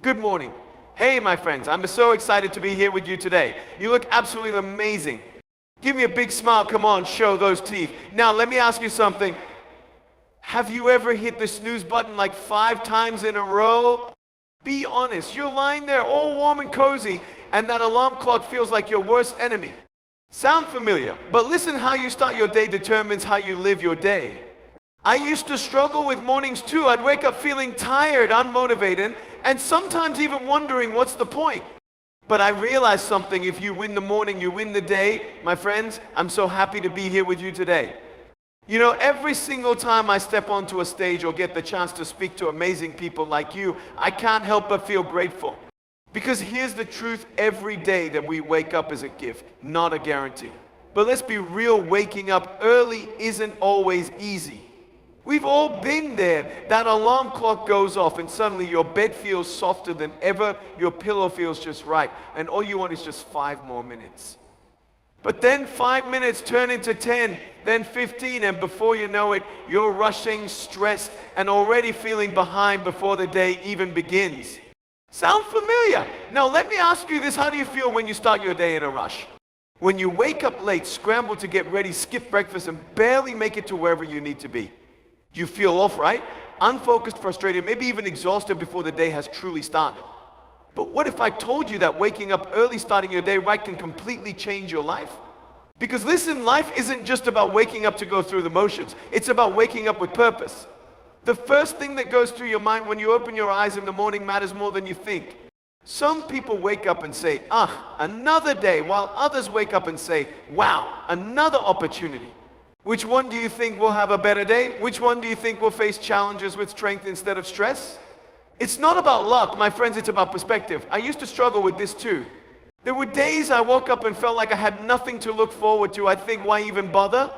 Good morning. Hey, my friends, I'm so excited to be here with you today. You look absolutely amazing. Give me a big smile, come on, show those teeth. Now, let me ask you something. Have you ever hit the snooze button like 5 times in a row? Be honest, you're lying there all warm and cozy, and that alarm clock feels like your worst enemy. Sound familiar? But listen, how you start your day determines how you live your day. I used to struggle with mornings too. I'd wake up feeling tired, unmotivated, and sometimes even wondering what's the point. But I realized something: if you win the morning, you win the day. My friends, I'm so happy to be here with you today. You know, every single time I step onto a stage or get the chance to speak to amazing people like you, I can't help but feel grateful. Because here's the truth: every day that we wake up is a gift, not a guarantee. But let's be real, waking up early isn't always easy. We've all been there. That alarm clock goes off and suddenly your bed feels softer than ever, your pillow feels just right, and all you want is just 5 more minutes. But then 5 minutes turn into 10, then 15, and before you know it, you're rushing, stressed, and already feeling behind before the day even begins. Sound familiar? Now let me ask you this: how do you feel when you start your day in a rush? When you wake up late, scramble to get ready, skip breakfast, and barely make it to wherever you need to be. You feel off, right? Unfocused, frustrated, maybe even exhausted before the day has truly started. But what if I told you that waking up early, starting your day right, can completely change your life? Because listen, life isn't just about waking up to go through the motions. It's about waking up with purpose. The first thing that goes through your mind when you open your eyes in the morning matters more than you think. Some people wake up and say, another day, while others wake up and say, wow, another opportunity. Which one do you think will have a better day? Which one do you think will face challenges with strength instead of stress? It's not about luck, my friends, it's about perspective. I used to struggle with this too. There were days I woke up and felt like I had nothing to look forward to. I'd think, why even bother?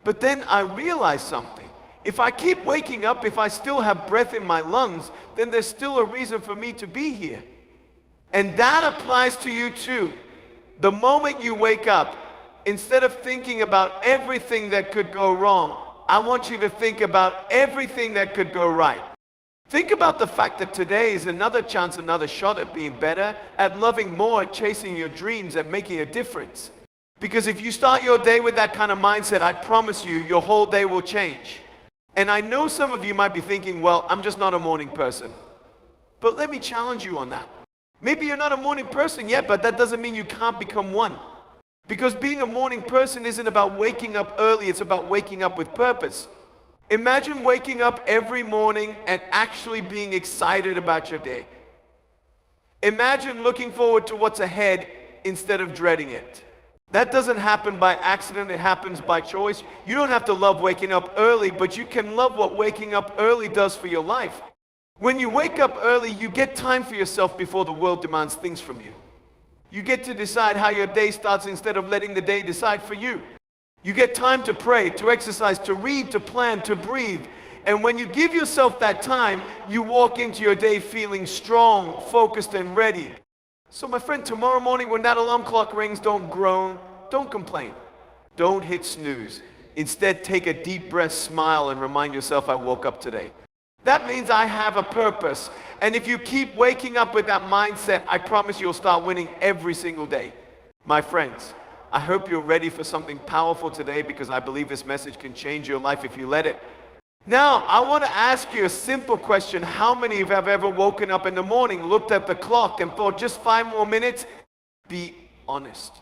But then I realized something. If I keep waking up, if I still have breath in my lungs, then there's still a reason for me to be here. And that applies to you too. The moment you wake up, instead of thinking about everything that could go wrong, I want you to think about everything that could go right. Think about the fact that today is another chance, another shot at being better, at loving more, at chasing your dreams, at making a difference. Because if you start your day with that kind of mindset, I promise you, your whole day will change. And I know some of you might be thinking, well, I'm just not a morning person. But let me challenge you on that. Maybe you're not a morning person yet, but that doesn't mean you can't become one. Because being a morning person isn't about waking up early, it's about waking up with purpose. Imagine waking up every morning and actually being excited about your day. Imagine looking forward to what's ahead instead of dreading it. That doesn't happen by accident, it happens by choice. You don't have to love waking up early, but you can love what waking up early does for your life. When you wake up early, you get time for yourself before the world demands things from you. You get to decide how your day starts instead of letting the day decide for you. You get time to pray, to exercise, to read, to plan, to breathe. And when you give yourself that time, you walk into your day feeling strong, focused, and ready. So my friend, tomorrow morning when that alarm clock rings, don't groan, don't complain. Don't hit snooze. Instead, take a deep breath, smile, and remind yourself, I woke up today. That means I have a purpose. And if you keep waking up with that mindset, I promise you'll start winning every single day. My friends, I hope you're ready for something powerful today, because I believe this message can change your life if you let it. Now, I want to ask you a simple question. How many of you have ever woken up in the morning, looked at the clock, and thought, just 5 more minutes? Be honest.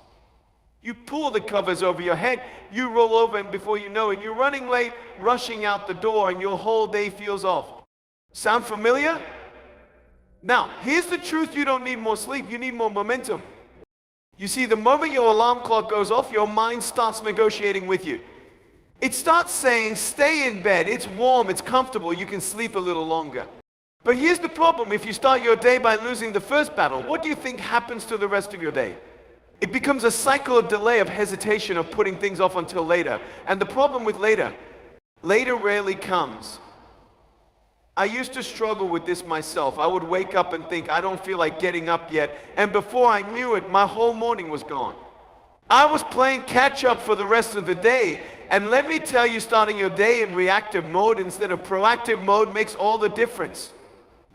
You pull the covers over your head, you roll over, and before you know it, you're running late, rushing out the door, and your whole day feels off. Sound familiar? Now, here's the truth: you don't need more sleep, you need more momentum. You see, the moment your alarm clock goes off, your mind starts negotiating with you. It starts saying, stay in bed, it's warm, it's comfortable, you can sleep a little longer. But here's the problem: if you start your day by losing the first battle, what do you think happens to the rest of your day? It becomes a cycle of delay, of hesitation, of putting things off until later. And the problem with later rarely comes. I used to struggle with this myself. I would wake up and think, I don't feel like getting up yet. And before I knew it, my whole morning was gone. I was playing catch up for the rest of the day. And let me tell you, starting your day in reactive mode instead of proactive mode makes all the difference.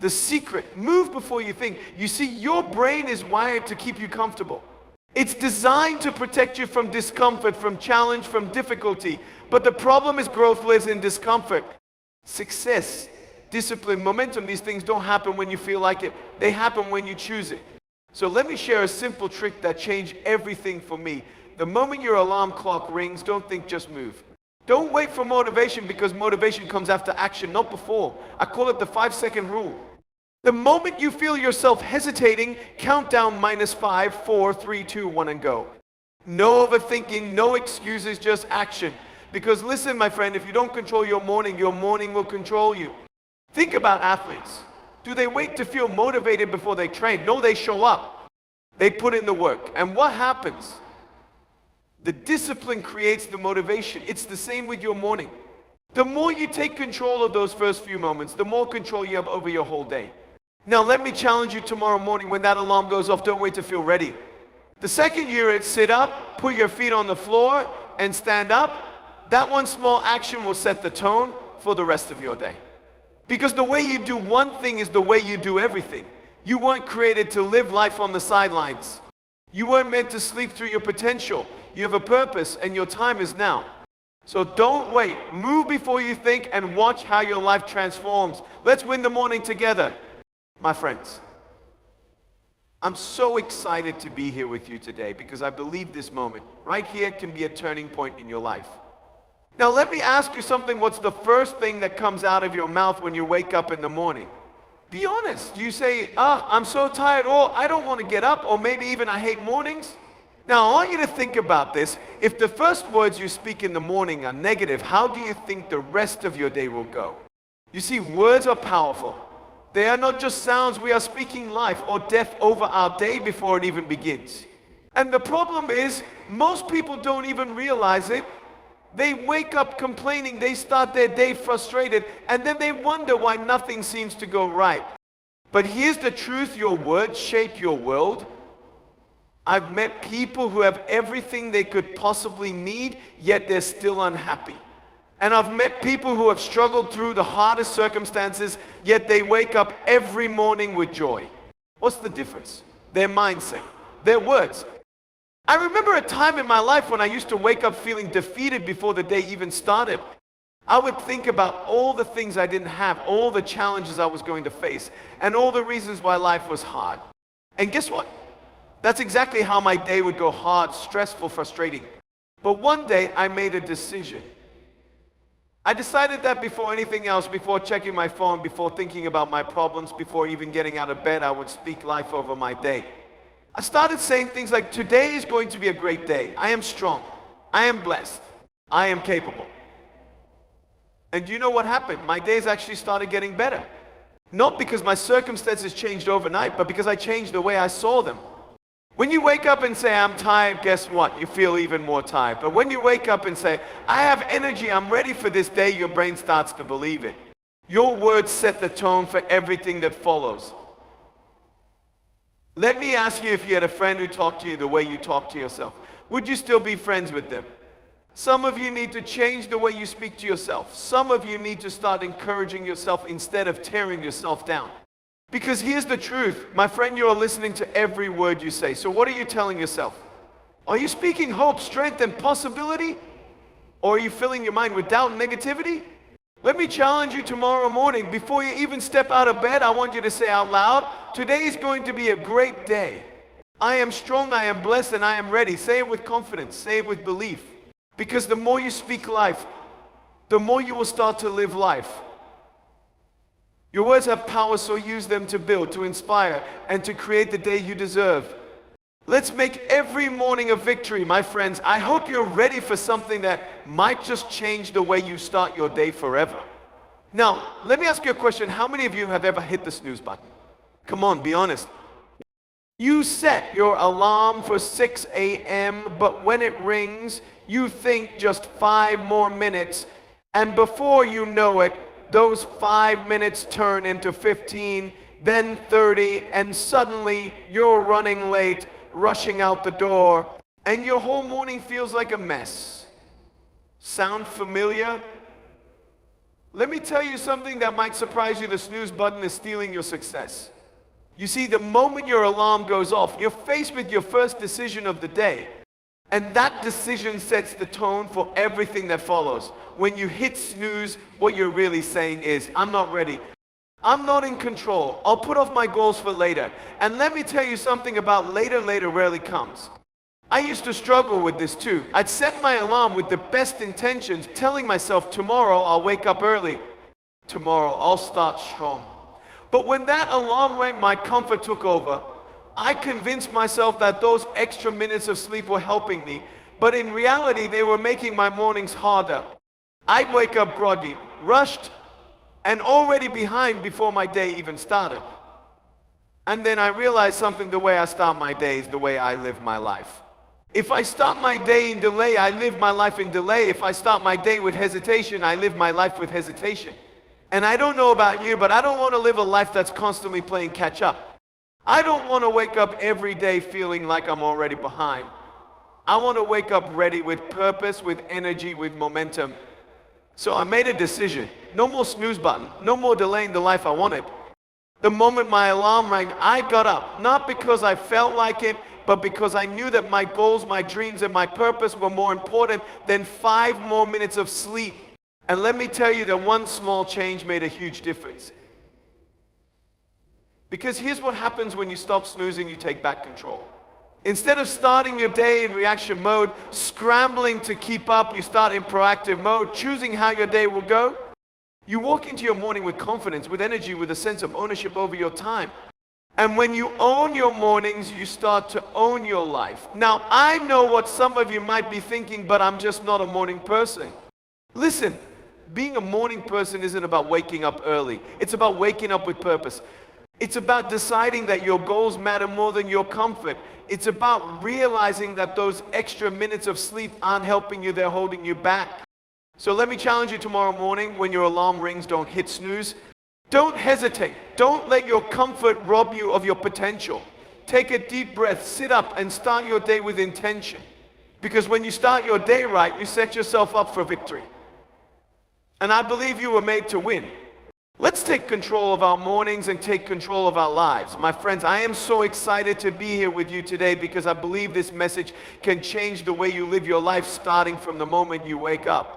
The secret, move before you think. You see, your brain is wired to keep you comfortable. It's designed to protect you from discomfort, from challenge, from difficulty. But the problem is growth lives in discomfort. Success, discipline, momentum, these things don't happen when you feel like it. They happen when you choose it. So let me share a simple trick that changed everything for me. The moment your alarm clock rings, don't think, just move. Don't wait for motivation, because motivation comes after action, not before. I call it the 5-second rule. The moment you feel yourself hesitating, count down -5, 4, 3, 2, 1, and go. No overthinking, no excuses, just action. Because listen, my friend, if you don't control your morning will control you. Think about athletes. Do they wait to feel motivated before they train? No, they show up. They put in the work. And what happens? The discipline creates the motivation. It's the same with your morning. The more you take control of those first few moments, the more control you have over your whole day. Now, let me challenge you tomorrow morning when that alarm goes off. Don't wait to feel ready. The second you hear it, sit up, put your feet on the floor, and stand up. That one small action will set the tone for the rest of your day. Because the way you do one thing is the way you do everything. You weren't created to live life on the sidelines. You weren't meant to sleep through your potential. You have a purpose, and your time is now. So don't wait. Move before you think, and watch how your life transforms. Let's win the morning together. My friends, I'm so excited to be here with you today, because I believe this moment right here can be a turning point in your life. Now let me ask you something. What's the first thing that comes out of your mouth when you wake up in the morning? Be honest. Do you say, I'm so tired, or I don't want to get up, or maybe even I hate mornings? Now I want you to think about this. If the first words you speak in the morning are negative, how do you think the rest of your day will go? You see, words are powerful. They are not just sounds. We are speaking life or death over our day before it even begins. And the problem is, most people don't even realize it. They wake up complaining, they start their day frustrated, and then they wonder why nothing seems to go right. But here's the truth: your words shape your world. I've met people who have everything they could possibly need, yet they're still unhappy. And I've met people who have struggled through the hardest circumstances, yet they wake up every morning with joy. What's the difference? Their mindset, their words. I remember a time in my life when I used to wake up feeling defeated before the day even started. I would think about all the things I didn't have, all the challenges I was going to face, and all the reasons why life was hard. And guess what? That's exactly how my day would go: hard, stressful, frustrating. But one day I made a decision. I decided that before anything else, before checking my phone, before thinking about my problems, before even getting out of bed, I would speak life over my day. I started saying things like, today is going to be a great day. I am strong. I am blessed. I am capable. And do you know what happened? My days actually started getting better. Not because my circumstances changed overnight, but because I changed the way I saw them. When you wake up and say, I'm tired, guess what? You feel even more tired. But when you wake up and say, I have energy, I'm ready for this day, your brain starts to believe it. Your words set the tone for everything that follows. Let me ask you, if you had a friend who talked to you the way you talk to yourself, would you still be friends with them? Some of you need to change the way you speak to yourself. Some of you need to start encouraging yourself instead of tearing yourself down. Because here's the truth, my friend, you are listening to every word you say. So what are you telling yourself? Are you speaking hope, strength, and possibility? Or are you filling your mind with doubt and negativity? Let me challenge you tomorrow morning. Before you even step out of bed, I want you to say out loud, today is going to be a great day. I am strong, I am blessed, and I am ready. Say it with confidence. Say it with belief. Because the more you speak life, the more you will start to live life. Your words have power, so use them to build, to inspire, and to create the day you deserve. Let's make every morning a victory, my friends. I hope you're ready for something that might just change the way you start your day forever. Now, let me ask you a question. How many of you have ever hit the snooze button? Come on, be honest. You set your alarm for 6 a.m., but when it rings, you think just 5 more minutes, and before you know it, those 5 minutes turn into 15, then 30, and suddenly you're running late, rushing out the door, and your whole morning feels like a mess. Sound familiar? Let me tell you something that might surprise you. The snooze button is stealing your success. You see, the moment your alarm goes off, you're faced with your first decision of the day. And that decision sets the tone for everything that follows. When you hit snooze, what you're really saying is, I'm not ready. I'm not in control. I'll put off my goals for later. And let me tell you something about later rarely comes. I used to struggle with this too. I'd set my alarm with the best intentions, telling myself, tomorrow I'll wake up early. Tomorrow I'll start strong. But when that alarm rang, my comfort took over. I convinced myself that those extra minutes of sleep were helping me, but in reality, they were making my mornings harder. I'd wake up groggy, rushed, and already behind before my day even started. And then I realized something: the way I start my day is the way I live my life. If I start my day in delay, I live my life in delay. If I start my day with hesitation, I live my life with hesitation. And I don't know about you, but I don't want to live a life that's constantly playing catch up. I don't want to wake up every day feeling like I'm already behind. I want to wake up ready with purpose, with energy, with momentum. So I made a decision. No more snooze button. No more delaying the life I wanted. The moment my alarm rang, I got up. Not because I felt like it, but because I knew that my goals, my dreams, and my purpose were more important than 5 more minutes of sleep. And let me tell you that one small change made a huge difference. Because here's what happens when you stop snoozing, you take back control. Instead of starting your day in reaction mode, scrambling to keep up, you start in proactive mode, choosing how your day will go. You walk into your morning with confidence, with energy, with a sense of ownership over your time. And when you own your mornings, you start to own your life. Now, I know what some of you might be thinking, but I'm just not a morning person. Listen, being a morning person isn't about waking up early. It's about waking up with purpose. It's about deciding that your goals matter more than your comfort. It's about realizing that those extra minutes of sleep aren't helping you, they're holding you back. So let me challenge you tomorrow morning, when your alarm rings, don't hit snooze. Don't hesitate. Don't let your comfort rob you of your potential. Take a deep breath, sit up, and start your day with intention. Because when you start your day right, you set yourself up for victory. And I believe you were made to win. Let's take control of our mornings and take control of our lives. My friends, I am so excited to be here with you today because I believe this message can change the way you live your life starting from the moment you wake up.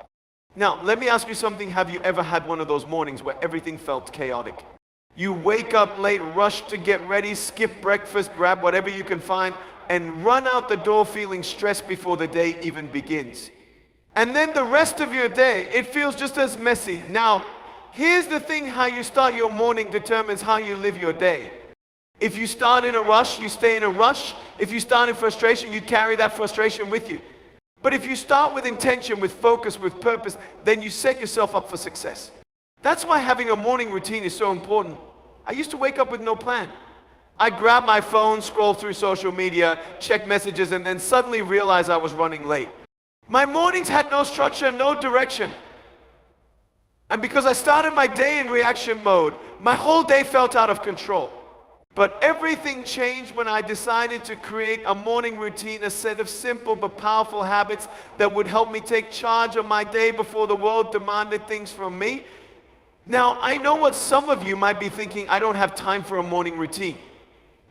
Now, let me ask you something. Have you ever had one of those mornings where everything felt chaotic? You wake up late, rush to get ready, skip breakfast, grab whatever you can find, and run out the door feeling stressed before the day even begins. And then the rest of your day, it feels just as messy. Now, here's the thing: how you start your morning determines how you live your day. If you start in a rush, you stay in a rush. If you start in frustration, you carry that frustration with you. But if you start with intention, with focus, with purpose, then you set yourself up for success. That's why having a morning routine is so important. I used to wake up with no plan. I'd grab my phone, scroll through social media, check messages, and then suddenly realize I was running late. My mornings had no structure, no direction. And because I started my day in reaction mode, my whole day felt out of control. But everything changed when I decided to create a morning routine, a set of simple but powerful habits that would help me take charge of my day before the world demanded things from me. Now, I know what some of you might be thinking: I don't have time for a morning routine.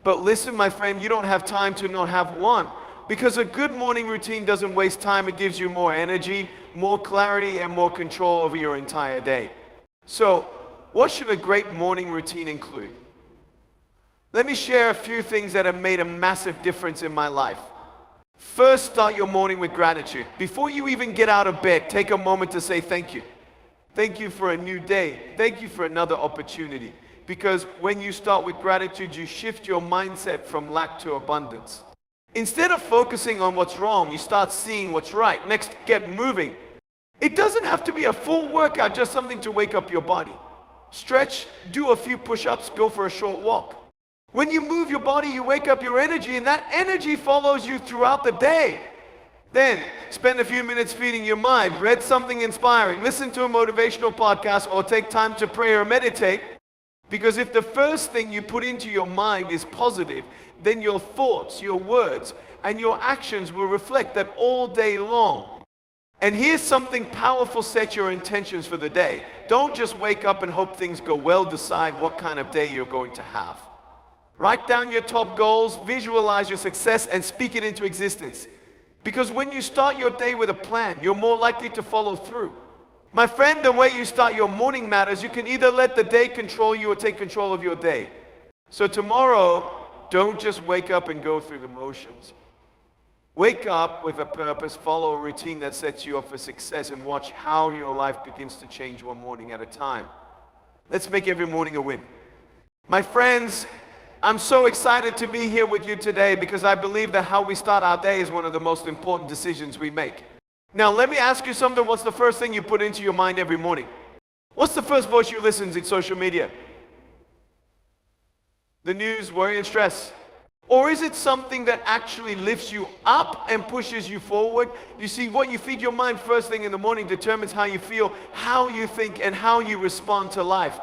But listen, my friend, you don't have time to not have one. Because a good morning routine doesn't waste time. It gives you more energy, more clarity, and more control over your entire day. So, what should a great morning routine include? Let me share a few things that have made a massive difference in my life. First, start your morning with gratitude. Before you even get out of bed, take a moment to say thank you. Thank you for a new day. Thank you for another opportunity. Because when you start with gratitude, you shift your mindset from lack to abundance. Instead of focusing on what's wrong, you start seeing what's right. Next, get moving. It doesn't have to be a full workout, just something to wake up your body. Stretch, do a few push-ups, go for a short walk. When you move your body, you wake up your energy, and that energy follows you throughout the day. Then, spend a few minutes feeding your mind. Read something inspiring, listen to a motivational podcast, or take time to pray or meditate. Because if the first thing you put into your mind is positive, then your thoughts, your words, and your actions will reflect that all day long. And here's something powerful: set your intentions for the day. Don't just wake up and hope things go well. Decide what kind of day you're going to have. Write down your top goals, visualize your success, and speak it into existence. Because when you start your day with a plan, you're more likely to follow through. My friend, the way you start your morning matters. You can either let the day control you or take control of your day. So tomorrow, don't just wake up and go through the motions. Wake up with a purpose, follow a routine that sets you up for success, and watch how your life begins to change one morning at a time. Let's make every morning a win. My friends, I'm so excited to be here with you today because I believe that how we start our day is one of the most important decisions we make. Now, let me ask you something. What's the first thing you put into your mind every morning? What's the first voice you listen to in social media? The news, worry, and stress. Or is it something that actually lifts you up and pushes you forward? You see, what you feed your mind first thing in the morning determines how you feel, how you think, and how you respond to life.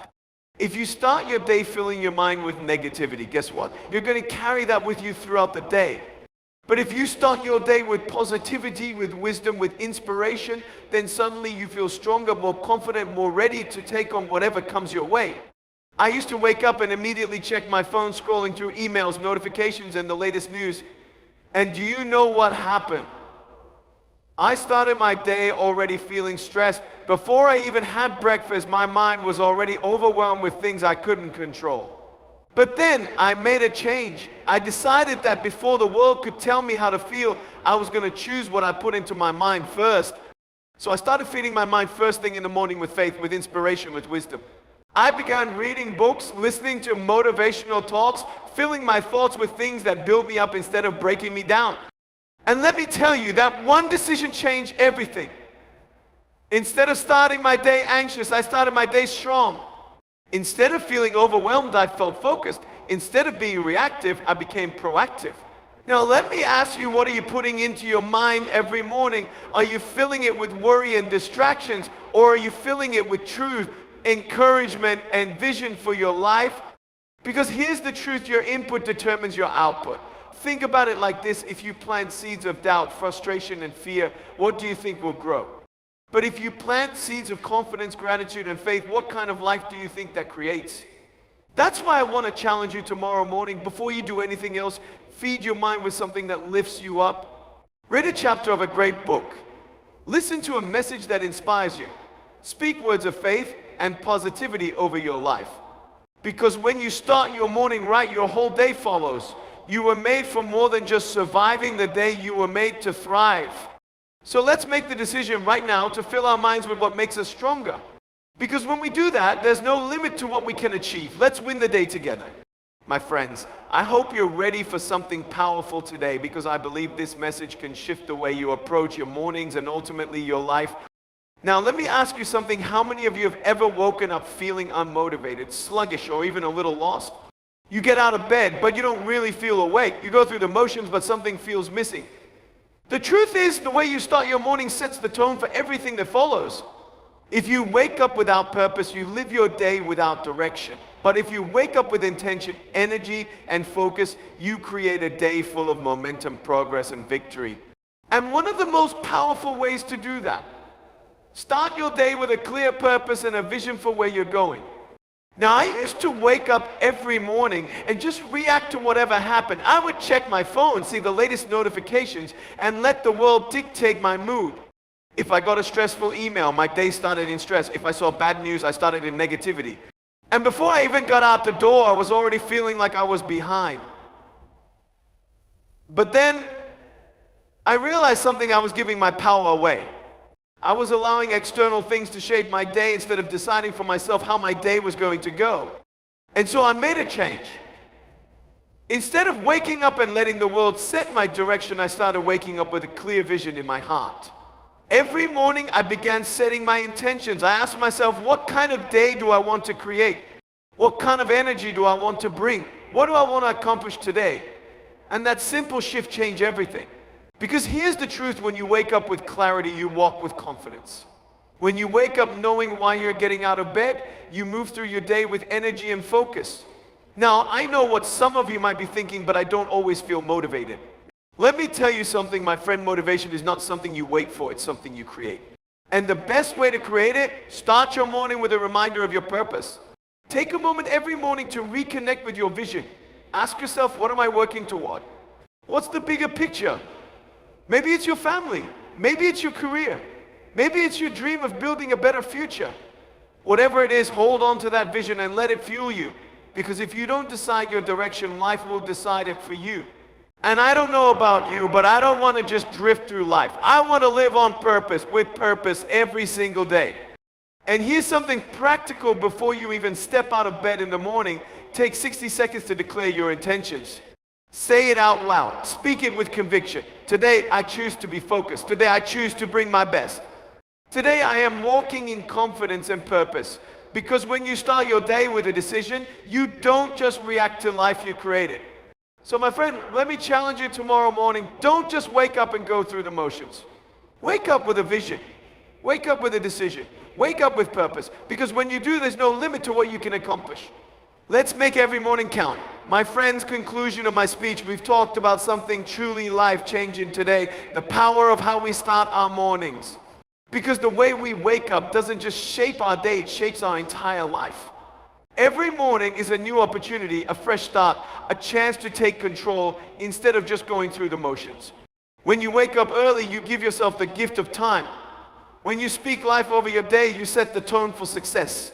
If you start your day filling your mind with negativity, guess what? You're going to carry that with you throughout the day. But if you start your day with positivity, with wisdom, with inspiration, then suddenly you feel stronger, more confident, more ready to take on whatever comes your way. I used to wake up and immediately check my phone, scrolling through emails, notifications, and the latest news. And do you know what happened? I started my day already feeling stressed. Before I even had breakfast, my mind was already overwhelmed with things I couldn't control. But then I made a change. I decided that before the world could tell me how to feel, I was going to choose what I put into my mind first. So I started feeding my mind first thing in the morning with faith, with inspiration, with wisdom. I began reading books, listening to motivational talks, filling my thoughts with things that build me up instead of breaking me down. And let me tell you, that one decision changed everything. Instead of starting my day anxious, I started my day strong. Instead of feeling overwhelmed, I felt focused. Instead of being reactive, I became proactive. Now let me ask you, what are you putting into your mind every morning? Are you filling it with worry and distractions, or are you filling it with truth, encouragement, and vision for your life? Because here's the truth: your input determines your output. Think about it like this: if you plant seeds of doubt, frustration, and fear, what do you think will grow? But if you plant seeds of confidence, gratitude, and faith, what kind of life do you think that creates? That's why I want to challenge you tomorrow morning. Before you do anything else, feed your mind with something that lifts you up. Read a chapter of a great book. Listen to a message that inspires you. Speak words of faith and positivity over your life. Because when you start your morning right, your whole day follows. You were made for more than just surviving the day. You were made to thrive. So let's make the decision right now to fill our minds with what makes us stronger. Because when we do that, there's no limit to what we can achieve. Let's win the day together. My friends, I hope you're ready for something powerful today, because I believe this message can shift the way you approach your mornings and ultimately your life. Now, let me ask you something. How many of you have ever woken up feeling unmotivated, sluggish, or even a little lost? You get out of bed, but you don't really feel awake. You go through the motions, but something feels missing. The truth is, the way you start your morning sets the tone for everything that follows. If you wake up without purpose, you live your day without direction. But if you wake up with intention, energy, and focus, you create a day full of momentum, progress, and victory. And one of the most powerful ways to do that: start your day with a clear purpose and a vision for where you're going. Now, I used to wake up every morning and just react to whatever happened. I would check my phone, see the latest notifications, and let the world dictate my mood. If I got a stressful email, my day started in stress. If I saw bad news, I started in negativity. And before I even got out the door, I was already feeling like I was behind. But then I realized something: I was giving my power away. I was allowing external things to shape my day instead of deciding for myself how my day was going to go. And so I made a change. Instead of waking up and letting the world set my direction, I started waking up with a clear vision in my heart. Every morning I began setting my intentions. I asked myself, what kind of day do I want to create? What kind of energy do I want to bring? What do I want to accomplish today? And that simple shift changed everything. Because here's the truth: when you wake up with clarity, you walk with confidence. When you wake up knowing why you're getting out of bed, you move through your day with energy and focus. Now, I know what some of you might be thinking, but I don't always feel motivated. Let me tell you something, my friend, motivation is not something you wait for, it's something you create. And the best way to create it, start your morning with a reminder of your purpose. Take a moment every morning to reconnect with your vision. Ask yourself, what am I working toward? What's the bigger picture? Maybe it's your family. Maybe it's your career. Maybe it's your dream of building a better future. Whatever it is, hold on to that vision and let it fuel you. Because if you don't decide your direction, life will decide it for you. And I don't know about you, but I don't want to just drift through life. I want to live on purpose, with purpose, every single day. And here's something practical before you even step out of bed in the morning. Take 60 seconds to declare your intentions. Say it out loud. Speak it with conviction. Today, I choose to be focused. Today, I choose to bring my best. Today, I am walking in confidence and purpose. Because when you start your day with a decision, you don't just react to life you created. So my friend, let me challenge you tomorrow morning. Don't just wake up and go through the motions. Wake up with a vision. Wake up with a decision. Wake up with purpose. Because when you do, there's no limit to what you can accomplish. Let's make every morning count. My friends, conclusion of my speech, we've talked about something truly life-changing today. The power of how we start our mornings. Because the way we wake up doesn't just shape our day, it shapes our entire life. Every morning is a new opportunity, a fresh start, a chance to take control instead of just going through the motions. When you wake up early, you give yourself the gift of time. When you speak life over your day, you set the tone for success.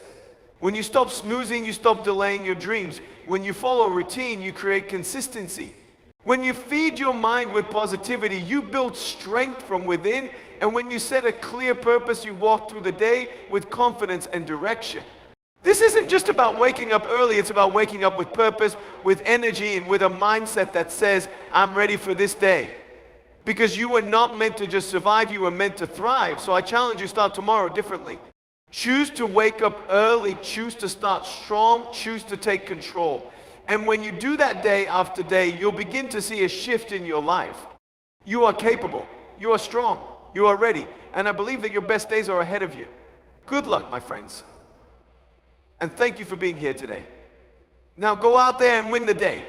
When you stop snoozing, you stop delaying your dreams. When you follow routine, you create consistency. When you feed your mind with positivity, you build strength from within. And when you set a clear purpose, you walk through the day with confidence and direction. This isn't just about waking up early, it's about waking up with purpose, with energy, and with a mindset that says, I'm ready for this day. Because you were not meant to just survive, you were meant to thrive. So I challenge you, start tomorrow differently. Choose to wake up early, choose to start strong, choose to take control. And when you do that day after day, you'll begin to see a shift in your life. You are capable, you are strong, you are ready. And I believe that your best days are ahead of you. Good luck, my friends. And thank you for being here today. Now go out there and win the day.